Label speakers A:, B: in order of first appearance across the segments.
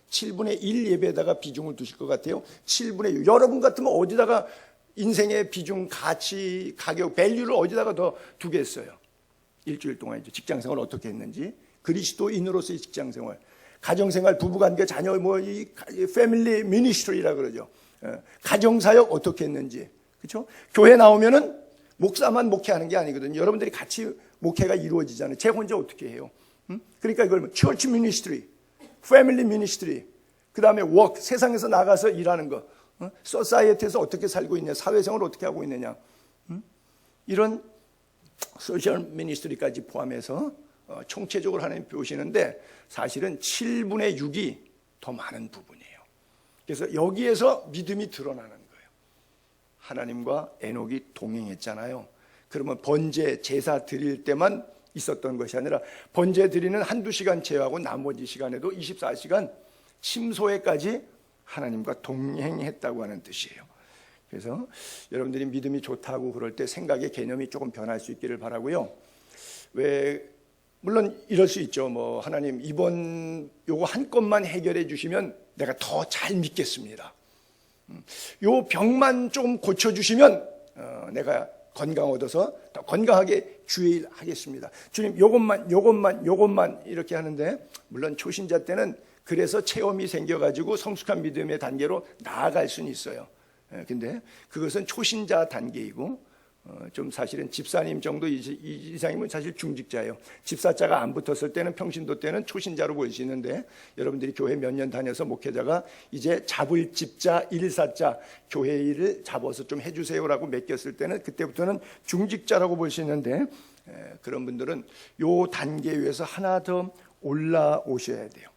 A: 7분의 1 예배에다가 비중을 두실 것 같아요? 7분의 6. 여러분 같으면 어디다가 인생의 비중, 가치, 가격, 밸류를 어디다가 더 두겠어요? 일주일 동안 이제 직장생활 어떻게 했는지, 그리스도인으로서의 직장생활, 가정생활, 부부관계, 자녀, 이 패밀리 미니스트리라 그러죠. 가정사역 어떻게 했는지, 그렇죠? 교회 나오면은 목사만 목회하는 게 아니거든요. 여러분들이 같이 목회가 이루어지잖아요. 제 혼자 어떻게 해요? 그러니까 이걸 처치 미니스트리, 패밀리 미니스트리, 그 다음에 워크, 세상에서 나가서 일하는 거, 소사이어티에서 어떻게 살고 있냐, 사회생활을 어떻게 하고 있느냐, 이런 소셜 미니스트리까지 포함해서 총체적으로 하나님 보시는데 사실은 7분의 6이 더 많은 부분이에요. 그래서 여기에서 믿음이 드러나는 거예요. 하나님과 에녹이 동행했잖아요. 그러면 번제, 제사 드릴 때만 있었던 것이 아니라 번제 드리는 한두 시간 제외하고 나머지 시간에도 24시간 침소에까지 하나님과 동행했다고 하는 뜻이에요. 그래서 여러분들이 믿음이 좋다고 그럴 때 생각의 개념이 조금 변할 수 있기를 바라고요. 물론 이럴 수 있죠. 하나님 이번 요거 한 건만 해결해 주시면 내가 더 잘 믿겠습니다. 요 병만 좀 고쳐주시면 내가 건강 얻어서 더 건강하게 주일 하겠습니다. 주님 요것만 이렇게 하는데, 물론 초신자 때는 그래서 체험이 생겨가지고 성숙한 믿음의 단계로 나아갈 수는 있어요. 근데 그것은 초신자 단계이고, 좀 사실은 집사님 정도 이상이면 사실 중직자예요. 집사자가 안 붙었을 때는, 평신도 때는 초신자로 볼 수 있는데, 여러분들이 교회 몇 년 다녀서 목회자가 이제 잡을 집자, 일사자, 교회 일을 잡아서 좀 해주세요라고 맡겼을 때는 그때부터는 중직자라고 볼 수 있는데, 그런 분들은 요 단계 위에서 하나 더 올라오셔야 돼요.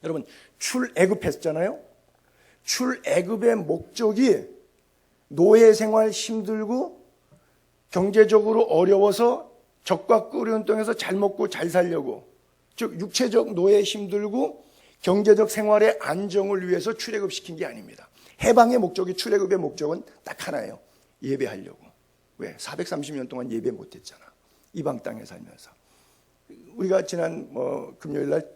A: 여러분, 출애굽했잖아요. 출애굽의 목적이 노예 생활 힘들고 경제적으로 어려워서 적과 끓이는 땅에서 잘 먹고 잘 살려고, 즉 육체적 노예 힘들고 경제적 생활의 안정을 위해서 출애굽시킨 게 아닙니다. 해방의 목적이, 출애굽의 목적은 딱 하나예요. 예배하려고. 왜? 430년 동안 예배 못했잖아. 이방 땅에 살면서. 우리가 지난 금요일 날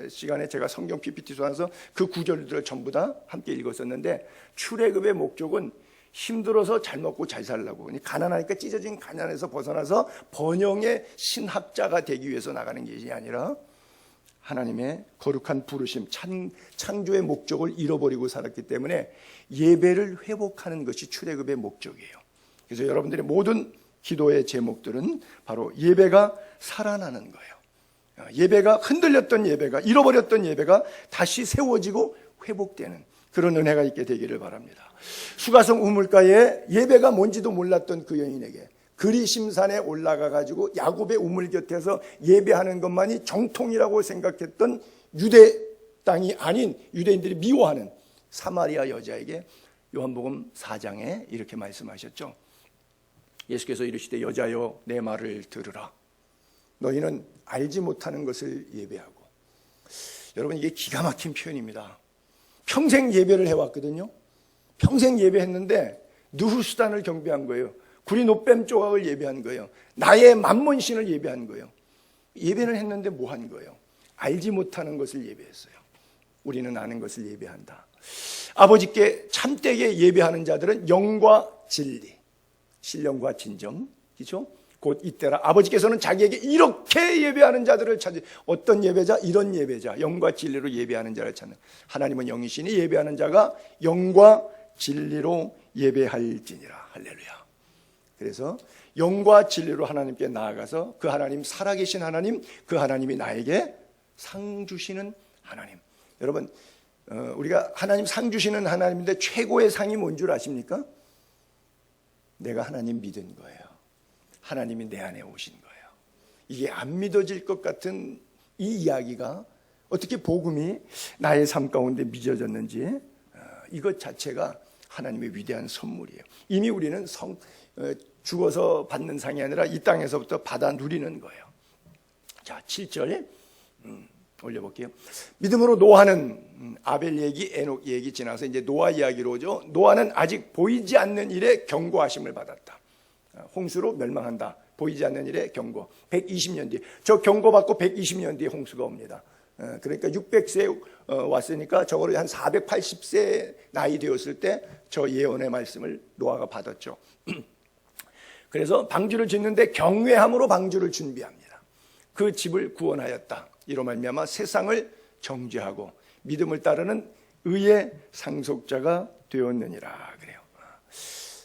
A: 시간에 제가 성경 PPT 쏘아서 그 구절들을 전부 다 함께 읽었었는데, 출애굽의 목적은 힘들어서 잘 먹고 잘 살라고, 가난하니까 찢어진 가난에서 벗어나서 번영의 신학자가 되기 위해서 나가는 것이 아니라 하나님의 거룩한 부르심, 창조의 목적을 잃어버리고 살았기 때문에 예배를 회복하는 것이 출애굽의 목적이에요. 그래서 여러분들의 모든 기도의 제목들은 바로 예배가 살아나는 거예요. 예배가 흔들렸던 예배가, 잃어버렸던 예배가 다시 세워지고 회복되는 그런 은혜가 있게 되기를 바랍니다. 수가성 우물가에 예배가 뭔지도 몰랐던 그 여인에게 그리심산에 올라가 가지고 야곱의 우물 곁에서 예배하는 것만이 정통이라고 생각했던 유대 땅이 아닌, 유대인들이 미워하는 사마리아 여자에게 요한복음 4장에 이렇게 말씀하셨죠. 예수께서 이르시되 여자여 내 말을 들으라. 너희는 알지 못하는 것을 예배하고. 여러분, 이게 기가 막힌 표현입니다. 평생 예배를 해왔거든요. 평생 예배했는데 느후수단을 경배한 거예요. 구리 노뱀 조각을 예배한 거예요. 나의 만몬신을 예배한 거예요. 예배는 했는데 뭐 한 거예요? 알지 못하는 것을 예배했어요. 우리는 아는 것을 예배한다. 아버지께 참되게 예배하는 자들은 영과 진리, 신령과 진정, 그렇죠? 곧 이때라. 아버지께서는 자기에게 이렇게 예배하는 자들을 찾으. 어떤 예배자? 이런 예배자, 영과 진리로 예배하는 자를 찾는. 하나님은 영이시니 예배하는 자가 영과 진리로 예배할지니라. 할렐루야. 그래서 영과 진리로 하나님께 나아가서 그 하나님, 살아계신 하나님, 그 하나님이 나에게 상 주시는 하나님. 여러분, 우리가 하나님 상 주시는 하나님인데 최고의 상이 뭔 줄 아십니까? 내가 하나님 믿은 거예요. 하나님이 내 안에 오신 거예요. 이게 안 믿어질 것 같은 이 이야기가 어떻게 복음이 나의 삶 가운데 믿어졌는지, 이것 자체가 하나님의 위대한 선물이에요. 이미 우리는 죽어서 받는 상이 아니라 이 땅에서부터 받아 누리는 거예요. 자, 7절 올려볼게요. 믿음으로 노아는, 아벨 얘기, 에녹 얘기 지나서 이제 노아 이야기로 오죠. 노아는 아직 보이지 않는 일에 경고하심을 받았다. 홍수로 멸망한다. 보이지 않는 일에 경고. 120년 뒤에, 저 경고받고 120년 뒤에 홍수가 옵니다. 그러니까 600세 왔으니까 저거를 한 480세 나이 되었을 때 저 예언의 말씀을 노아가 받았죠. 그래서 방주를 짓는데 경외함으로 방주를 준비합니다. 그 집을 구원하였다. 이로 말미암아 세상을 정죄하고 믿음을 따르는 의의 상속자가 되었느니라. 그래요.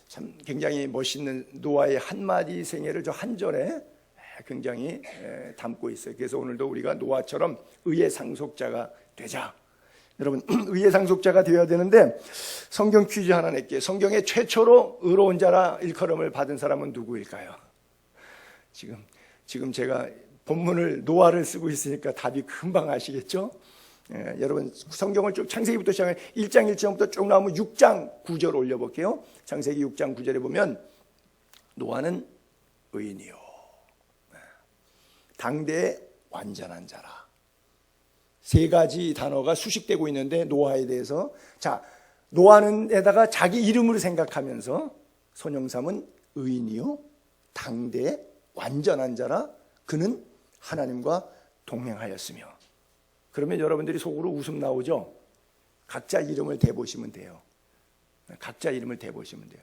A: 참 굉장히 멋있는 노아의 한마디 생애를 저 한 절에 굉장히 담고 있어요. 그래서 오늘도 우리가 노아처럼 의의 상속자가 되자. 여러분, 의의 상속자가 되어야 되는데 성경 퀴즈 하나 낼게요. 성경에 최초로 의로운 자라 일컬음을 받은 사람은 누구일까요? 지금 제가 본문을 노아를 쓰고 있으니까 답이 금방 아시겠죠? 여러분 성경을 쭉 창세기부터 시작해 1장 1절부터 쭉 나오면 6장 9절 올려볼게요. 창세기 6장 9절에 보면 노아는 의인이요 당대의 완전한 자라. 세 가지 단어가 수식되고 있는데 노아에 대해서 자 노아는에다가 자기 이름으로 생각하면서 손영삼은 의인이요 당대의 완전한 자라. 그는 하나님과 동행하였으며. 그러면 여러분들이 속으로 웃음 나오죠? 각자 이름을 대보시면 돼요. 각자 이름을 대보시면 돼요.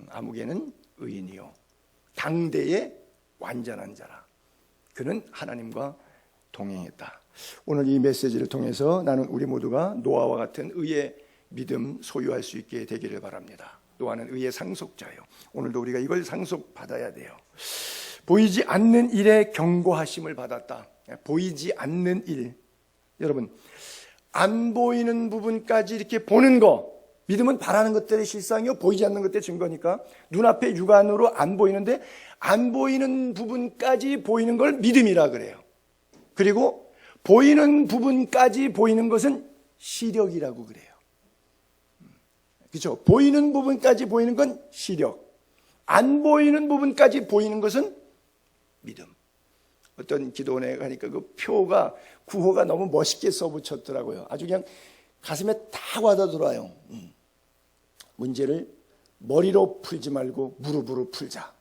A: 아무개는 의인이요 당대의 완전한 자라. 그는 하나님과 동행했다. 오늘 이 메시지를 통해서 나는 우리 모두가 노아와 같은 의의 믿음 소유할 수 있게 되기를 바랍니다. 노아는 의의 상속자예요. 오늘도 우리가 이걸 상속받아야 돼요. 보이지 않는 일에 경고하심을 받았다. 보이지 않는 일. 여러분, 안 보이는 부분까지 이렇게 보는 거. 믿음은 바라는 것들의 실상이요 보이지 않는 것들의 증거니까 눈앞에 육안으로 안 보이는데 안 보이는 부분까지 보이는 걸 믿음이라 그래요. 그리고 보이는 부분까지 보이는 것은 시력이라고 그래요. 그렇죠? 보이는 부분까지 보이는 건 시력. 안 보이는 부분까지 보이는 것은 믿음. 어떤 기도원에 가니까 그 표가 구호가 너무 멋있게 써붙였더라고요. 아주 그냥 가슴에 다 와닿더라요. 문제를 머리로 풀지 말고 무릎으로 풀자.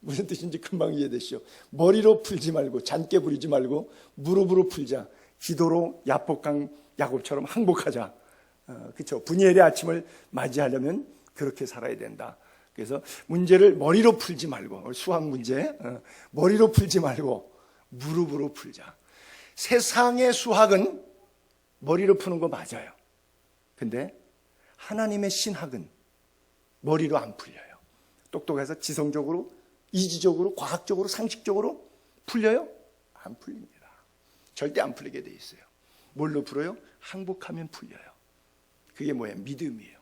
A: 무슨 뜻인지 금방 이해되시죠? 머리로 풀지 말고 잔깨 부리지 말고 무릎으로 풀자. 기도로 야복강 야곱처럼 항복하자. 그렇죠? 분이엘의 아침을 맞이하려면 그렇게 살아야 된다. 그래서 문제를 머리로 풀지 말고 수학 문제 머리로 풀지 말고 무릎으로 풀자. 세상의 수학은 머리로 푸는 거 맞아요. 근데 하나님의 신학은 머리로 안 풀려요. 똑똑해서 지성적으로 이지적으로 과학적으로 상식적으로 풀려요? 안 풀립니다. 절대 안 풀리게 돼 있어요. 뭘로 풀어요? 항복하면 풀려요. 그게 뭐예요? 믿음이에요.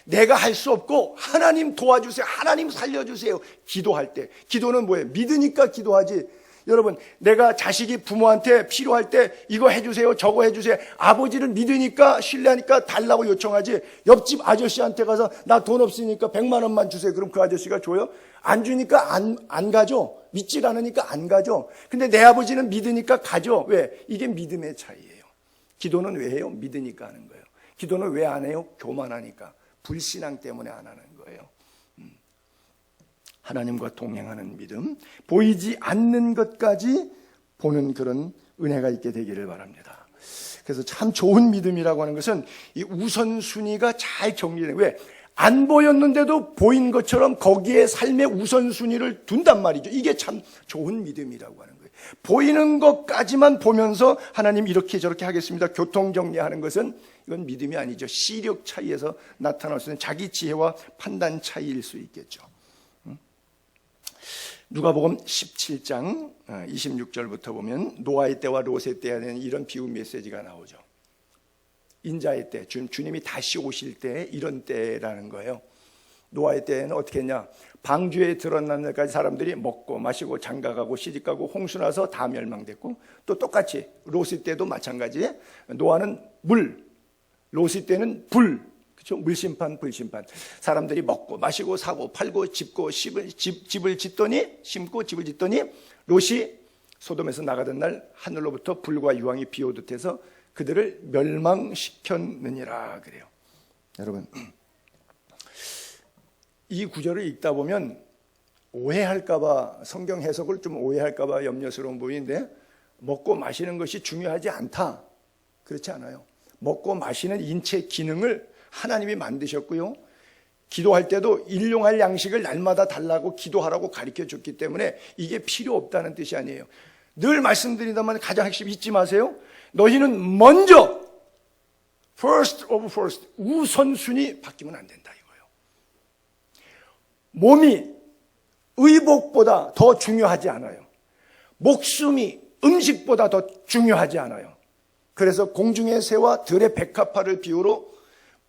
A: 내가 할 수 없고 하나님 도와주세요. 하나님 살려주세요. 기도할 때. 기도는 뭐예요? 믿으니까 기도하지. 여러분, 내가 자식이 부모한테 필요할 때 이거 해주세요, 저거 해주세요. 아버지를 믿으니까 신뢰하니까 달라고 요청하지. 옆집 아저씨한테 가서 나 돈 없으니까 100만 원만 주세요. 그럼 그 아저씨가 줘요? 안 주니까 안 가죠. 믿질 않으니까 안 가죠. 근데 내 아버지는 믿으니까 가죠. 왜? 이게 믿음의 차이예요. 기도는 왜 해요? 믿으니까 하는 거예요. 기도는 왜 안 해요? 교만하니까. 불신앙 때문에 안 하는 거예요. 하나님과 동행하는 믿음, 보이지 않는 것까지 보는 그런 은혜가 있게 되기를 바랍니다. 그래서 참 좋은 믿음이라고 하는 것은 이 우선순위가 잘 정리되는, 왜? 안 보였는데도 보인 것처럼 거기에 삶의 우선순위를 둔단 말이죠. 이게 참 좋은 믿음이라고 하는 거예요. 보이는 것까지만 보면서 하나님 이렇게 저렇게 하겠습니다. 교통정리하는 것은 이건 믿음이 아니죠. 시력 차이에서 나타날 수 있는 자기 지혜와 판단 차이일 수 있겠죠. 누가복음 17장 26절부터 보면 노아의 때와 롯의 때에 대한 이런 비유 메시지가 나오죠. 인자의 때, 주님이 다시 오실 때 이런 때라는 거예요. 노아의 때에는 어떻게 했냐? 방주에 들어난 날까지 사람들이 먹고 마시고 장가가고 시집가고 홍수나서 다 멸망됐고, 또 똑같이 롯의 때도 마찬가지. 노아는 물, 롯의 때는 불. 그렇죠? 물심판, 불심판. 사람들이 먹고 마시고 사고 팔고 집고 집을 짓더니 심고 집을 짓더니 롯이 소돔에서 나가던 날 하늘로부터 불과 유황이 비오듯 해서 그들을 멸망시켰느니라 그래요. 여러분, 이 구절을 읽다 보면 오해할까 봐, 성경 해석을 좀 오해할까 봐 염려스러운 부분인데 먹고 마시는 것이 중요하지 않다. 그렇지 않아요. 먹고 마시는 인체 기능을 하나님이 만드셨고요. 기도할 때도 일용할 양식을 날마다 달라고 기도하라고 가르쳐 줬기 때문에 이게 필요 없다는 뜻이 아니에요. 늘 말씀드린다만 가장 핵심 잊지 마세요. 너희는 먼저 first of first 우선순위 바뀌면 안 된다 이거예요. 몸이 의복보다 더 중요하지 않아요. 목숨이 음식보다 더 중요하지 않아요. 그래서 공중의 새와 들의 백합화를 비유로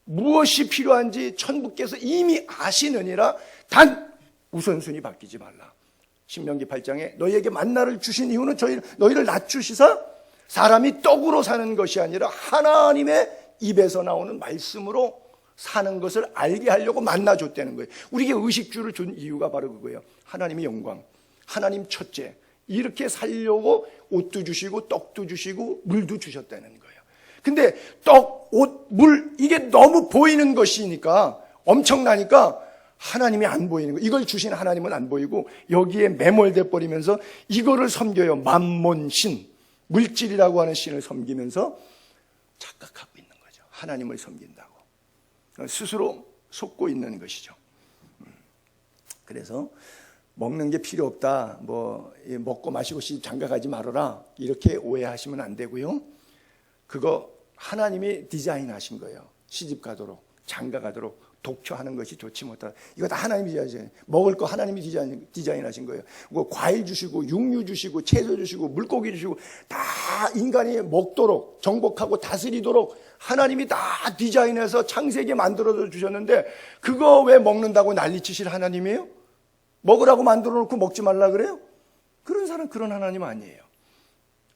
A: 무엇이 필요한지 천부께서 이미 아시느니라 단 우선순위 바뀌지 말라. 신명기 8장에 너희에게 만나를 주신 이유는 너희를 낮추시사 사람이 떡으로 사는 것이 아니라 하나님의 입에서 나오는 말씀으로 사는 것을 알게 하려고 만나 줬다는 거예요. 우리에게 의식주를 준 이유가 바로 그거예요. 하나님의 영광, 하나님 첫째, 이렇게 살려고 옷도 주시고 떡도 주시고 물도 주셨다는 거예요. 근데 떡, 옷, 물 이게 너무 보이는 것이니까 엄청나니까 하나님이 안 보이는 거예요. 이걸 주신 하나님은 안 보이고 여기에 매몰돼 버리면서 이거를 섬겨요. 만몬신, 물질이라고 하는 신을 섬기면서 착각하고 있는 거죠. 하나님을 섬긴다고 스스로 속고 있는 것이죠. 그래서 먹는 게 필요 없다. 먹고 마시고 장가가지 말아라. 이렇게 오해하시면 안 되고요. 그거 하나님이 디자인하신 거예요. 시집 가도록, 장가 가도록 독초하는 것이 좋지 못하다. 이거 다 하나님이 디자인. 먹을 거 하나님이 디자인하신 거예요. 과일 주시고 육류 주시고 채소 주시고 물고기 주시고 다 인간이 먹도록 정복하고 다스리도록 하나님이 다 디자인해서 창세기에 만들어서 주셨는데 그거 왜 먹는다고 난리치실 하나님이에요? 먹으라고 만들어 놓고 먹지 말라 그래요? 그런 사람 그런 하나님 아니에요.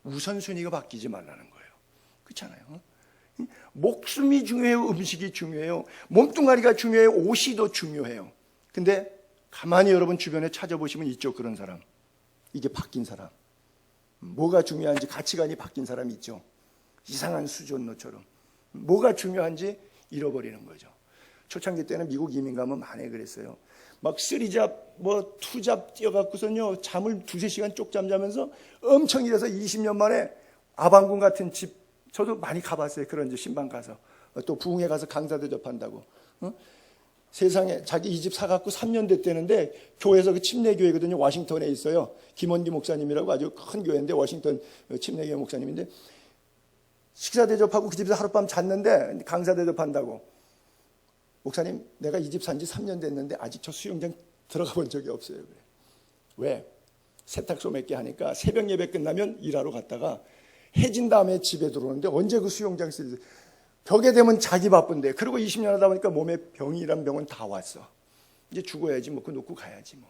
A: 우선순위가 바뀌지 말라는 거예요. 그렇잖아요. 목숨이 중요해요? 음식이 중요해요? 몸뚱아리가 중요해요? 옷이 더 중요해요? 근데 가만히 여러분 주변에 찾아보시면 있죠. 그런 사람. 이게 바뀐 사람. 뭐가 중요한지 가치관이 바뀐 사람이 있죠. 이상한 수존노처럼. 뭐가 중요한지 잃어버리는 거죠. 초창기 때는 미국 이민 가면 많이 그랬어요. 막 3잡, 2잡 뛰어갖고서는요, 잠을 2-3시간 쪽잠 자면서 엄청 일해서 20년 만에 아방궁 같은 집, 저도 많이 가봤어요. 그런 집 신방 가서. 또 부흥회 가서 강사 대접한다고. 세상에 자기 이 집 사갖고 3년 됐다는데 교회에서 그 침례교회거든요. 워싱턴에 있어요. 김원기 목사님이라고 아주 큰 교회인데 워싱턴 침례교회 목사님인데 식사 대접하고 그 집에서 하룻밤 잤는데 강사 대접한다고. 목사님, 내가 이 집 산 지 3년 됐는데 아직 저 수영장 들어가 본 적이 없어요. 그래. 왜? 세탁소 몇 개 하니까 새벽 예배 끝나면 일하러 갔다가 해진 다음에 집에 들어오는데 언제 그 수영장 쓰지? 벽에 되면 자기 바쁜데. 그리고 20년 하다 보니까 몸에 병이란 병은 다 왔어. 이제 죽어야지 뭐. 그거 놓고 가야지 뭐.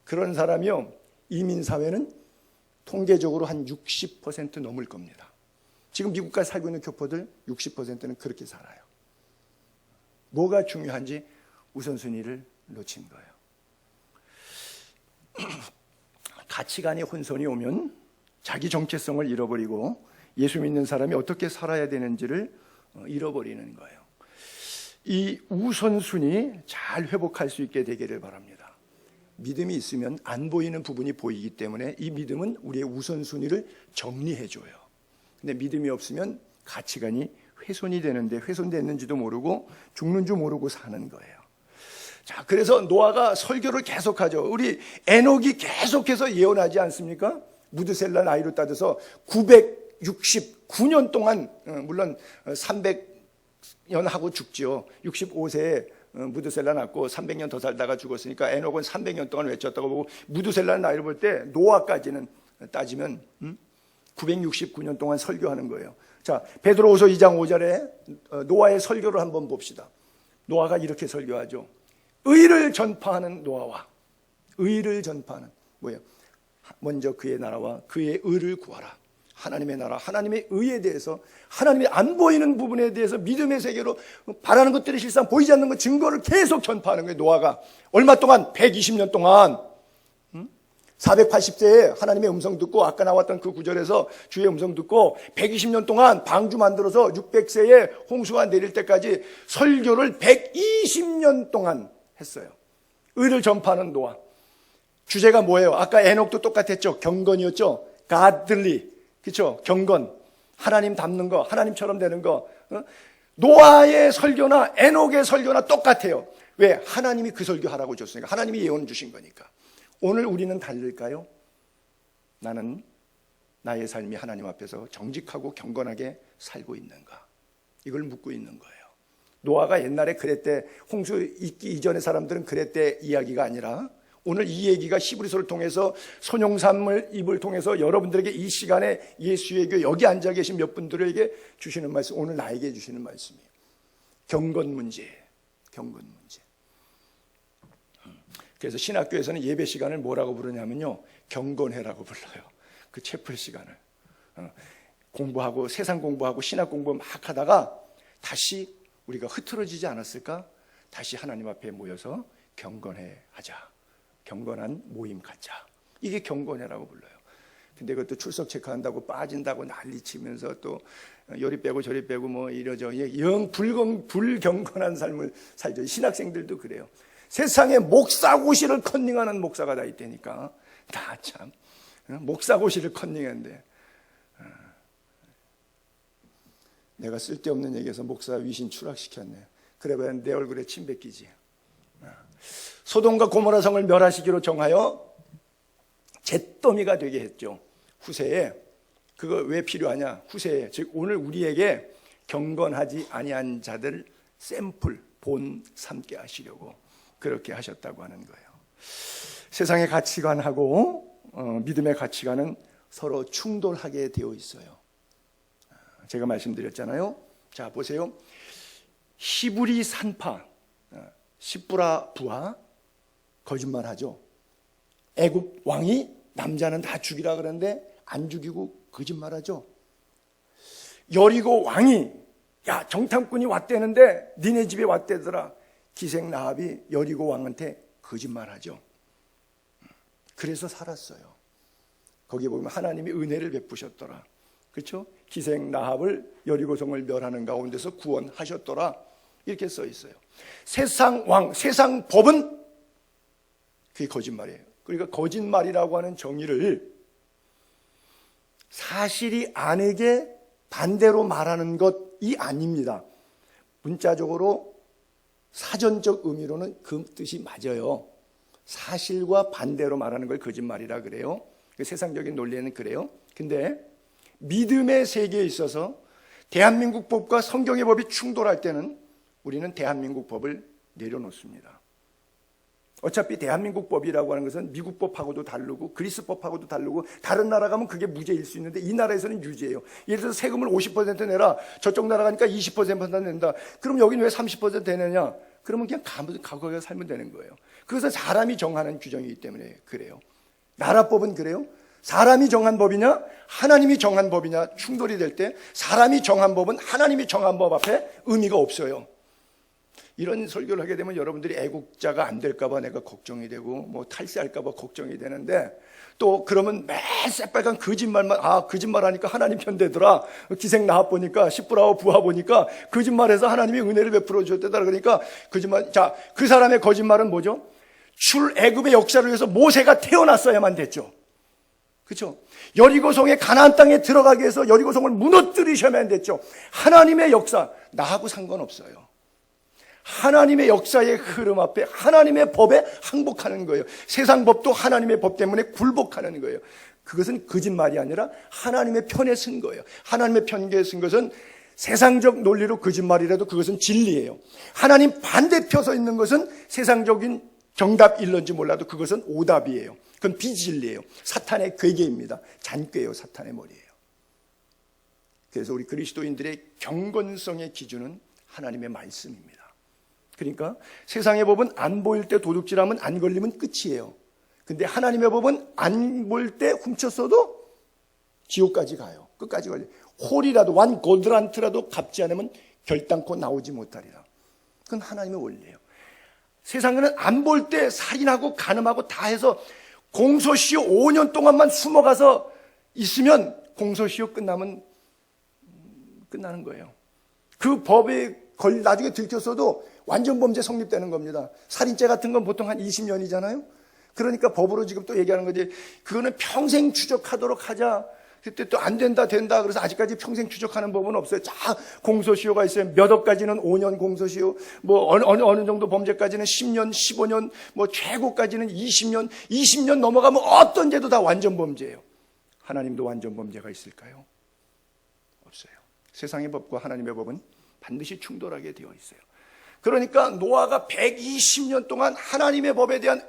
A: 그런 사람이요. 이민사회는 통계적으로 한 60% 넘을 겁니다. 지금 미국까지 살고 있는 교포들 60%는 그렇게 살아요. 뭐가 중요한지 우선순위를 놓친 거예요. 가치관의 혼선이 오면 자기 정체성을 잃어버리고 예수 믿는 사람이 어떻게 살아야 되는지를 잃어버리는 거예요. 이 우선순위 잘 회복할 수 있게 되기를 바랍니다. 믿음이 있으면 안 보이는 부분이 보이기 때문에 이 믿음은 우리의 우선순위를 정리해줘요. 근데 믿음이 없으면 가치관이 훼손이 되는데 훼손됐는지도 모르고 죽는 줄 모르고 사는 거예요. 자, 그래서 노아가 설교를 계속하죠. 우리 에녹이 계속해서 예언하지 않습니까? 무드셀라 나이로 따져서 969년 동안, 물론 300년 하고 죽지요. 65세에 무드셀라 낳고 300년 더 살다가 죽었으니까 에녹은 300년 동안 외쳤다고 보고 무드셀라 나이를 볼 때 노아까지는 따지면 969년 동안 설교하는 거예요. 자, 베드로후서 2장 5절에 노아의 설교를 한번 봅시다. 노아가 이렇게 설교하죠. 의를 전파하는 노아와 의를 전파하는 뭐예요? 먼저 그의 나라와 그의 의를 구하라. 하나님의 나라, 하나님의 의에 대해서 하나님이 안 보이는 부분에 대해서 믿음의 세계로 바라는 것들이 실상 보이지 않는 것 증거를 계속 전파하는 거예요. 노아가 얼마 동안 120년 동안 480세에 하나님의 음성 듣고 아까 나왔던 그 구절에서 주의 음성 듣고 120년 동안 방주 만들어서 600세에 홍수가 내릴 때까지 설교를 120년 동안 했어요. 의를 전파하는 노아. 주제가 뭐예요? 아까 에녹도 똑같았죠. 경건이었죠. godly. 그렇죠? 경건. 하나님 닮는 거, 하나님처럼 되는 거. 노아의 설교나 에녹의 설교나 똑같아요. 왜? 하나님이 그 설교하라고 줬으니까. 하나님이 예언 주신 거니까. 오늘 우리는 달릴까요? 나는 나의 삶이 하나님 앞에서 정직하고 경건하게 살고 있는가? 이걸 묻고 있는 거예요. 노아가 옛날에 그랬대, 홍수 있기 이전의 사람들은 그랬대 이야기가 아니라 오늘 이 얘기가 히브리서를 통해서 손용삼을 입을 통해서 여러분들에게 이 시간에 예수의 교 여기 앉아 계신 몇 분들에게 주시는 말씀, 오늘 나에게 주시는 말씀이에요. 경건 문제, 경건 문제. 그래서 신학교에서는 예배 시간을 뭐라고 부르냐면요, 경건회라고 불러요. 그 채플 시간을 공부하고 세상 공부하고 신학 공부 막 하다가 다시 우리가 흐트러지지 않았을까? 다시 하나님 앞에 모여서 경건회 하자, 경건한 모임 갖자. 이게 경건회라고 불러요. 근데 그것도 출석 체크한다고 빠진다고 난리치면서 또 요리 빼고 저리 빼고 뭐 이러죠. 영 불경건한 삶을 살죠. 신학생들도 그래요. 세상에 목사고시를 컨닝하는 목사가 다 있다니까. 나 참 목사고시를 컨닝했는데 내가 쓸데없는 얘기해서 목사 위신 추락시켰네. 그래봐야 내 얼굴에 침 뱉기지. 소돔과 고모라 성을 멸하시기로 정하여 잿더미가 되게 했죠. 후세에. 그거 왜 필요하냐? 후세에, 즉 오늘 우리에게 경건하지 아니한 자들 샘플, 본 삼게 하시려고 그렇게 하셨다고 하는 거예요. 세상의 가치관하고 믿음의 가치관은 서로 충돌하게 되어 있어요. 제가 말씀드렸잖아요. 자, 보세요. 히브리 산파, 시브라 부하, 거짓말하죠. 애굽 왕이 남자는 다 죽이라 그러는데 안 죽이고 거짓말하죠. 여리고 왕이 야, 정탐꾼이 왔대는데 니네 집에 왔대더라. 기생 라합이 여리고 왕한테 거짓말하죠. 그래서 살았어요. 거기 보면 하나님이 은혜를 베푸셨더라. 그렇죠? 기생 라합을 여리고성을 멸하는 가운데서 구원하셨더라. 이렇게 써 있어요. 세상 왕, 세상 법은 그게 거짓말이에요. 그러니까 거짓말이라고 하는 정의를 사실이 아니게 반대로 말하는 것이 아닙니다. 문자적으로 사전적 의미로는 그 뜻이 맞아요. 사실과 반대로 말하는 걸 거짓말이라 그래요. 세상적인 논리에는 그래요. 근데 믿음의 세계에 있어서 대한민국 법과 성경의 법이 충돌할 때는 우리는 대한민국 법을 내려놓습니다. 어차피 대한민국 법이라고 하는 것은 미국 법하고도 다르고 그리스 법하고도 다르고 다른 나라 가면 그게 무죄일 수 있는데 이 나라에서는 유죄예요. 예를 들어서 세금을 50% 내라. 저쪽 나라 가니까 20% 낸다. 그럼 여기는 왜 30% 되느냐? 그러면 그냥 거기서 살면 되는 거예요. 그것은 사람이 정하는 규정이기 때문에 그래요. 나라법은 그래요. 사람이 정한 법이냐 하나님이 정한 법이냐 충돌이 될 때 사람이 정한 법은 하나님이 정한 법 앞에 의미가 없어요. 이런 설교를 하게 되면 여러분들이 애국자가 안 될까 봐 내가 걱정이 되고 뭐 탈세할까 봐 걱정이 되는데 또 그러면 매 새빨간 거짓말만 거짓말하니까 하나님 편되더라. 기생 나합 보니까 시브라와 부하 보니까 거짓말해서 하나님이 은혜를 베풀어 주셨다더라. 그러니까 거짓말. 자, 그 사람의 거짓말은 뭐죠? 출애굽의 역사를 위해서 모세가 태어났어야만 됐죠. 그렇죠? 여리고성의 가나안 땅에 들어가기 위해서 여리고성을 무너뜨리셔야만 됐죠. 하나님의 역사 나하고 상관없어요. 하나님의 역사의 흐름 앞에 하나님의 법에 항복하는 거예요. 세상 법도 하나님의 법 때문에 굴복하는 거예요. 그것은 거짓말이 아니라 하나님의 편에 쓴 거예요. 하나님의 편에 쓴 것은 세상적 논리로 거짓말이라도 그것은 진리예요. 하나님 반대표 서 있는 것은 세상적인 정답일런지 몰라도 그것은 오답이에요. 그건 비진리예요. 사탄의 괴계입니다. 잔꾀예요. 사탄의 머리예요. 그래서 우리 그리스도인들의 경건성의 기준은 하나님의 말씀입니다. 그러니까 세상의 법은 안 보일 때 도둑질하면 안 걸리면 끝이에요. 근데 하나님의 법은 안 볼 때 훔쳤어도 지옥까지 가요. 끝까지 걸려요. 홀이라도 완 고드란트라도 갚지 않으면 결단코 나오지 못하리라. 그건 하나님의 원리예요. 세상에는 안 볼 때 살인하고 간음하고 다 해서 공소시효 5년 동안만 숨어가서 있으면 공소시효 끝나면 끝나는 거예요. 그 법에 나중에 들켰어도 완전 범죄 성립되는 겁니다. 살인죄 같은 건 보통 한 20년이잖아요. 그러니까 법으로 지금 또 얘기하는 거지. 그거는 평생 추적하도록 하자. 그때 또 안 된다. 그래서 아직까지 평생 추적하는 법은 없어요. 자, 공소시효가 있어요. 몇 억까지는 5년 공소시효, 뭐 어느 정도 범죄까지는 10년, 15년, 뭐 최고까지는 20년 넘어가면 어떤 죄도 다 완전 범죄예요. 하나님도 완전 범죄가 있을까요? 없어요. 세상의 법과 하나님의 법은 반드시 충돌하게 되어 있어요. 그러니까 노아가 120년 동안 하나님의 법에 대한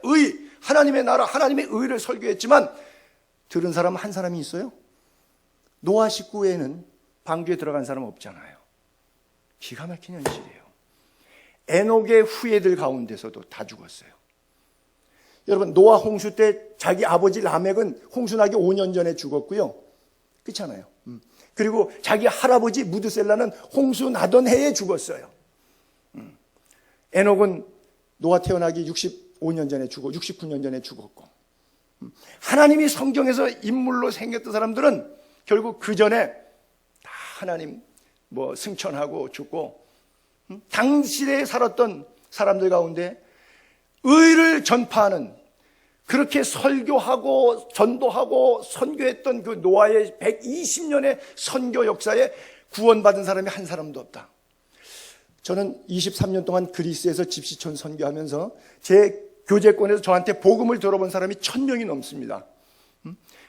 A: 하나님의 나라, 하나님의 의를 설교했지만 들은 사람 한 사람이 있어요? 노아 식구 외에는 방주에 들어간 사람 없잖아요. 기가 막힌 현실이에요. 에녹의 후예들 가운데서도 다 죽었어요. 여러분, 노아 홍수 때 자기 아버지 라멕은 홍수 나기 5년 전에 죽었고요. 그렇잖아요. 그리고 자기 할아버지 무드셀라는 홍수 나던 해에 죽었어요. 에녹은 노아 태어나기 65년 전에 죽고 69년 전에 죽었고, 하나님이 성경에서 인물로 생겼던 사람들은 결국 그 전에 다 하나님 승천하고 죽고, 당시에 살았던 사람들 가운데 의를 전파하는, 그렇게 설교하고 전도하고 선교했던 그 노아의 120년의 선교 역사에 구원받은 사람이 한 사람도 없다. 저는 23년 동안 그리스에서 집시촌 선교하면서 제 교제권에서 저한테 복음을 들어본 사람이 1000명이 넘습니다.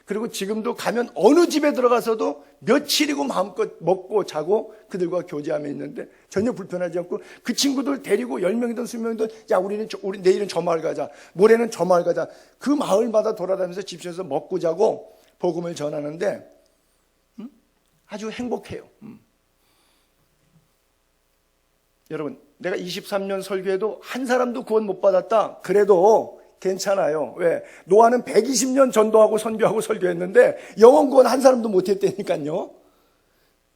A: 그리고 지금도 가면 어느 집에 들어가서도 며칠이고 마음껏 먹고 자고 그들과 교제하며 있는데 전혀 불편하지 않고, 그 친구들 데리고 10명이든 20명이든 야 우리 내일은 저 마을 가자, 모레는 저 마을 가자, 그 마을마다 돌아다니면서 집시에서 먹고 자고 복음을 전하는데 아주 행복해요. 여러분, 내가 23년 설교해도 한 사람도 구원 못 받았다. 그래도 괜찮아요. 왜? 노아는 120년 전도하고 선교하고 설교했는데 영원 구원 한 사람도 못 했다니까요.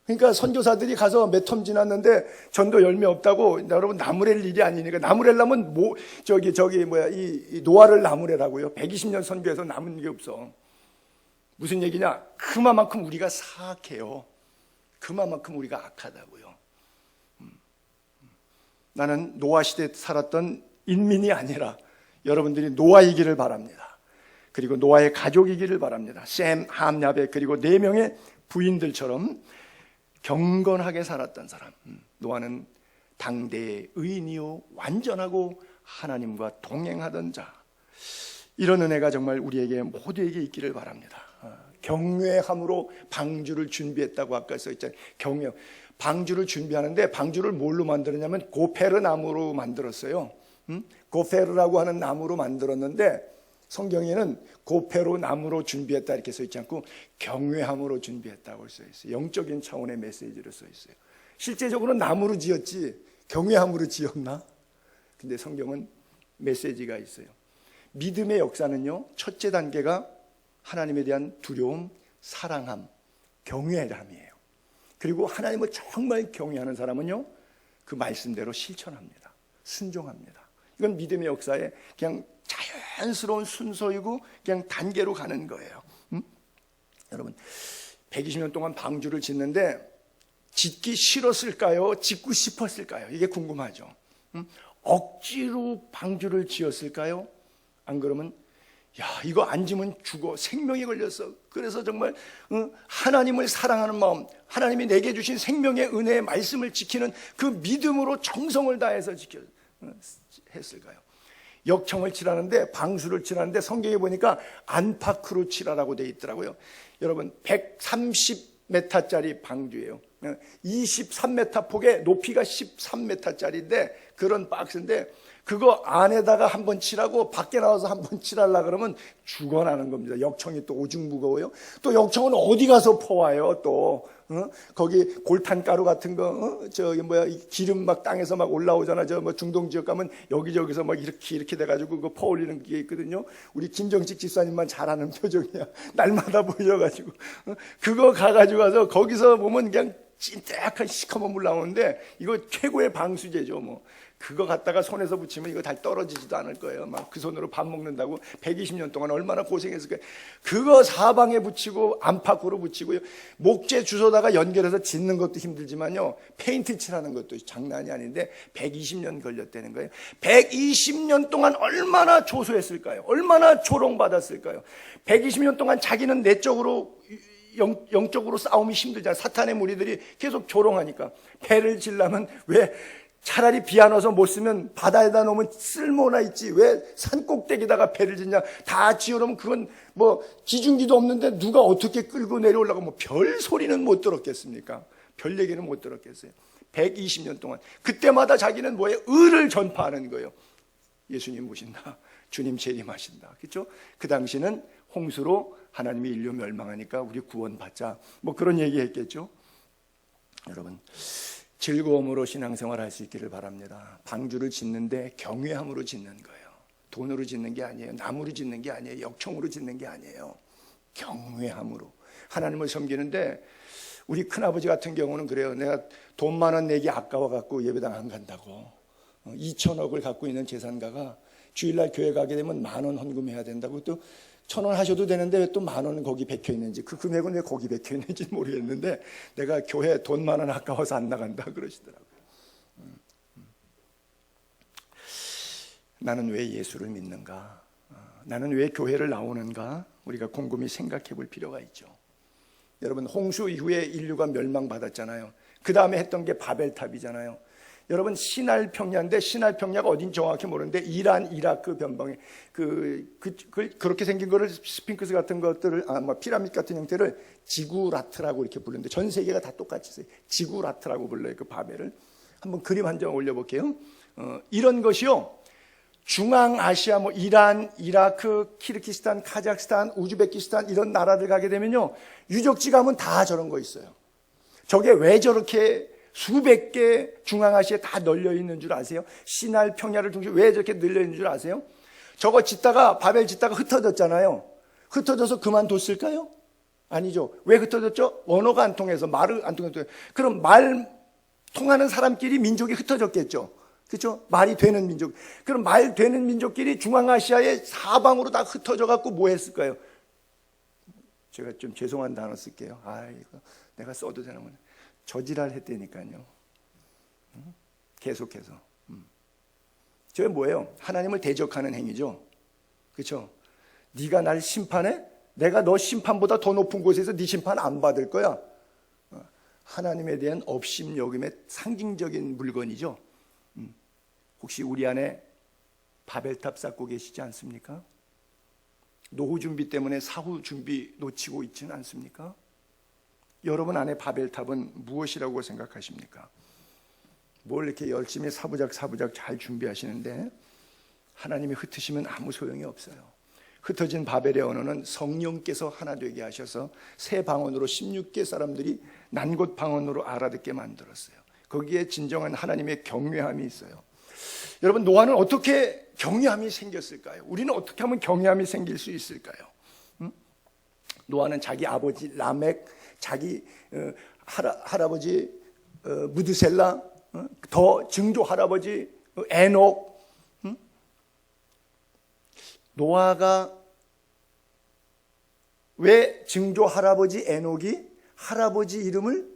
A: 그러니까 선교사들이 가서 몇 텀 지났는데 전도 열매 없다고, 여러분 나무랄 일이 아니니까. 나무랄라면 이 노아를 나무래라고요. 120년 선교해서 남은 게 없어. 무슨 얘기냐? 그만큼 우리가 사악해요. 그만큼 우리가 악하다고요. 나는 노아 시대에 살았던 인민이 아니라 여러분들이 노아이기를 바랍니다. 그리고 노아의 가족이기를 바랍니다. 셈, 함, 야벳, 그리고 4명의 부인들처럼 경건하게 살았던 사람. 노아는 당대의 의인이요 완전하고 하나님과 동행하던 자. 이런 은혜가 정말 우리에게 모두에게 있기를 바랍니다. 경외함으로 방주를 준비했다고 아까 써있잖아요. 경외. 방주를 준비하는데 방주를 뭘로 만들었냐면 고페르 나무로 만들었어요. 고페르라고 하는 나무로 만들었는데 성경에는 고페르 나무로 준비했다 이렇게 써있지 않고 경외함으로 준비했다고 써있어요. 영적인 차원의 메시지로 써있어요. 실제적으로는 나무로 지었지 경외함으로 지었나? 근데 성경은 메시지가 있어요. 믿음의 역사는요, 첫째 단계가 하나님에 대한 두려움, 사랑함, 경외함이에요. 그리고 하나님을 정말 경외하는 사람은요, 그 말씀대로 실천합니다. 순종합니다. 이건 믿음의 역사에 그냥 자연스러운 순서이고 그냥 단계로 가는 거예요. 여러분, 120년 동안 방주를 짓는데 짓기 싫었을까요? 짓고 싶었을까요? 이게 궁금하죠. 억지로 방주를 지었을까요? 안 그러면 야, 이거 안 지면 죽어, 생명이 걸렸어. 그래서 정말 하나님을 사랑하는 마음, 하나님이 내게 주신 생명의 은혜의 말씀을 지키는 그 믿음으로 정성을 다해서 했을까요? 역청을 칠하는데, 방수를 칠하는데 성경에 보니까 안팎으로 칠하라고 되어 있더라고요. 여러분, 130m짜리 방주예요. 23m 폭에 높이가 13m짜리인데 그런 박스인데, 그거 안에다가 한번 칠하고 밖에 나와서 한번 칠하려고 그러면 죽어나는 겁니다. 역청이 또 오죽 무거워요. 또 역청은 어디 가서 퍼와요. 또 거기 골탄가루 같은 거, 기름 막 땅에서 막 올라오잖아. 중동 지역 가면 여기저기서 막 이렇게 돼가지고 그거 퍼올리는 게 있거든요. 우리 김정식 집사님만 잘하는 표정이야. 날마다 보여가지고 그거 가가지고 가서 거기서 보면 그냥 찐득한 시커먼 물 나오는데 이거 최고의 방수제죠. 그거 갖다가 손에서 붙이면 이거 다 떨어지지도 않을 거예요. 막 그 손으로 밥 먹는다고 120년 동안 얼마나 고생했을까요? 그거 사방에 붙이고 안팎으로 붙이고요. 목재 주워다가 연결해서 짓는 것도 힘들지만요. 페인트 칠하는 것도 장난이 아닌데 120년 걸렸다는 거예요. 120년 동안 얼마나 조소했을까요? 얼마나 조롱받았을까요? 120년 동안 자기는 내적으로 영적으로 싸움이 힘들잖아요. 사탄의 무리들이 계속 조롱하니까 배를 질려면 왜 차라리 비 안 와서 못 쓰면 바다에다 놓으면 쓸모나 있지 왜 산꼭대기다가 배를 짓냐. 다 지으려면 그건 뭐 기중기도 없는데 누가 어떻게 끌고 내려오려고 뭐 별 소리는 못 들었겠습니까? 별 얘기는 못 들었겠어요. 120년 동안 그때마다 자기는 뭐예요? 의를 전파하는 거예요. 예수님 오신다, 주님 재림하신다, 그렇죠? 그 당시는 홍수로 하나님의 인류 멸망하니까 우리 구원받자, 뭐 그런 얘기했겠죠. 여러분, 즐거움으로 신앙생활 할 수 있기를 바랍니다. 방주를 짓는데 경외함으로 짓는 거예요. 돈으로 짓는 게 아니에요. 나무로 짓는 게 아니에요. 역청으로 짓는 게 아니에요. 경외함으로 하나님을 섬기는데, 우리 큰아버지 같은 경우는 그래요. 내가 돈 10,000원 내기 아까워 갖고 예배당 안 간다고. 2,000억을 갖고 있는 재산가가 주일날 교회 가게 되면 10,000원 헌금해야 된다고. 또 1,000원 하셔도 되는데 왜 또 10,000원 거기 박혀 있는지, 그 금액은 왜 거기 박혀 있는지 모르겠는데, 내가 교회 돈 10,000원 아까워서 안 나간다 그러시더라고요. 나는 왜 예수를 믿는가? 나는 왜 교회를 나오는가? 우리가 곰곰이 생각해 볼 필요가 있죠. 여러분, 홍수 이후에 인류가 멸망받았잖아요. 그 다음에 했던 게 바벨탑이잖아요. 여러분, 시날 평야인데, 시날 평야가 어딘지 정확히 모르는데 이란, 이라크 변방에 그렇게 생긴 거를, 스핑크스 같은 것들을, 피라미드 같은 형태를 지구라트라고 이렇게 부르는데 전 세계가 다 똑같이 써요. 지구라트라고 불러요. 그 바벨을. 한번 그림 한 장 올려볼게요. 이런 것이요, 중앙아시아, 뭐 이란, 이라크, 키르기스탄, 카자흐스탄, 우즈베키스탄 이런 나라들 가게 되면요, 유적지 가면 다 저런 거 있어요. 저게 왜 저렇게 수백 개 중앙아시아에 다 널려 있는 줄 아세요? 시날 평야를 중심으로 왜 저렇게 널려 있는 줄 아세요? 저거 짓다가, 바벨 짓다가 흩어졌잖아요. 흩어져서 그만뒀을까요? 아니죠. 왜 흩어졌죠? 언어가 안 통해서, 말을 안 통해서. 그럼 말 통하는 사람끼리 민족이 흩어졌겠죠. 그렇죠? 말이 되는 민족. 그럼 말 되는 민족끼리 중앙아시아의 사방으로 다 흩어져 갖고 뭐 했을까요? 제가 좀 죄송한 단어 쓸게요. 이거 내가 써도 되는 거네. 저지랄 했다니까요. 계속해서. 저게 뭐예요? 하나님을 대적하는 행위죠. 그렇죠? 네가 날 심판해? 내가 너 심판보다 더 높은 곳에서 네 심판 안 받을 거야. 하나님에 대한 업심여김의 상징적인 물건이죠. 혹시 우리 안에 바벨탑 쌓고 계시지 않습니까? 노후 준비 때문에 사후 준비 놓치고 있지는 않습니까? 여러분 안에 바벨탑은 무엇이라고 생각하십니까? 뭘 이렇게 열심히 사부작 잘 준비하시는데 하나님이 흩으시면 아무 소용이 없어요. 흩어진 바벨의 언어는 성령께서 하나 되게 하셔서 새 방언으로 16개 사람들이 난곳 방언으로 알아듣게 만들었어요. 거기에 진정한 하나님의 경외함이 있어요. 여러분, 노아는 어떻게 경외함이 생겼을까요? 우리는 어떻게 하면 경외함이 생길 수 있을까요? 노아는 자기 아버지 라멕, 자기 할아버지 무드셀라, 더 증조 할아버지 에녹. 노아가 왜 증조 할아버지 에녹이 할아버지 이름을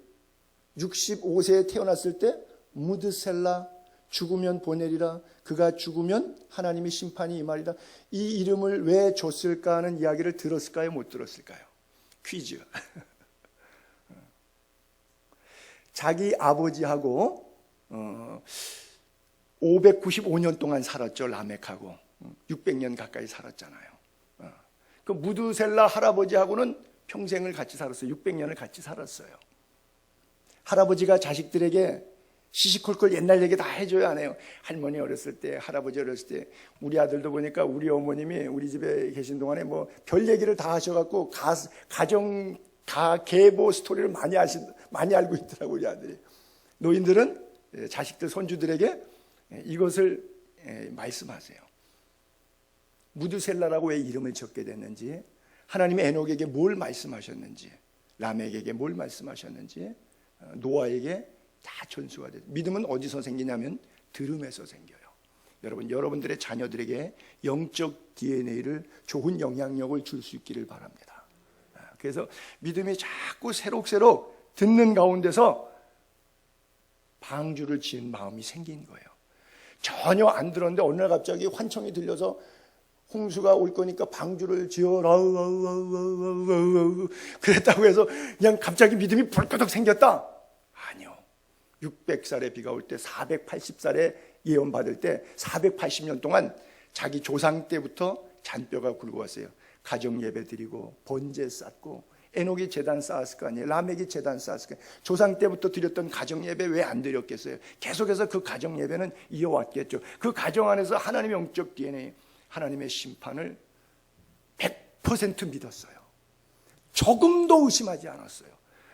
A: 65세에 태어났을 때 무드셀라, 죽으면 보내리라, 그가 죽으면 하나님의 심판이 임하리라, 이 이름을 왜 줬을까 하는 이야기를 들었을까요? 못 들었을까요? 퀴즈. 자기 아버지하고 595년 동안 살았죠. 라멕하고 600년 가까이 살았잖아요. 그 무드셀라 할아버지하고는 평생을 같이 살았어요. 600년을 같이 살았어요. 할아버지가 자식들에게 시시콜콜 옛날 얘기 다 해줘야 하네요. 할머니 어렸을 때, 할아버지 어렸을 때, 우리 아들도 보니까 우리 어머님이 우리 집에 계신 동안에 뭐 별 얘기를 다 하셔갖고 가정 계보 스토리를 많이 알고 있더라고요, 우리 아들이. 노인들은 자식들, 손주들에게 이것을 말씀하세요. 무드셀라라고 왜 이름을 적게 됐는지, 하나님의 에녹에게 뭘 말씀하셨는지, 라멕에게 뭘 말씀하셨는지, 노아에게 다 전수가 돼요. 믿음은 어디서 생기냐면 들음에서 생겨요. 여러분, 여러분들의 자녀들에게 영적 DNA를 좋은 영향력을 줄 수 있기를 바랍니다. 그래서 믿음이 자꾸 새록새록 듣는 가운데서 방주를 지은 마음이 생긴 거예요. 전혀 안 들었는데 어느 날 갑자기 환청이 들려서 홍수가 올 거니까 방주를 지어라 그랬다고 해서 그냥 갑자기 믿음이 불끄덕 생겼다? 아니요. 600살에 비가 올 때 480살에 예언 받을 때 480년 동안 자기 조상 때부터 잔뼈가 굵어왔어요. 가정 예배 드리고 번제 쌓고, 에녹이 제단 쌓았을 거 아니에요. 라멕이 제단 쌓았을 거 아니에요. 조상 때부터 드렸던 가정 예배 왜 안 드렸겠어요? 계속해서 그 가정 예배는 이어왔겠죠. 그 가정 안에서 하나님의 영적 DNA, 하나님의 심판을 100% 믿었어요. 조금도 의심하지 않았어요.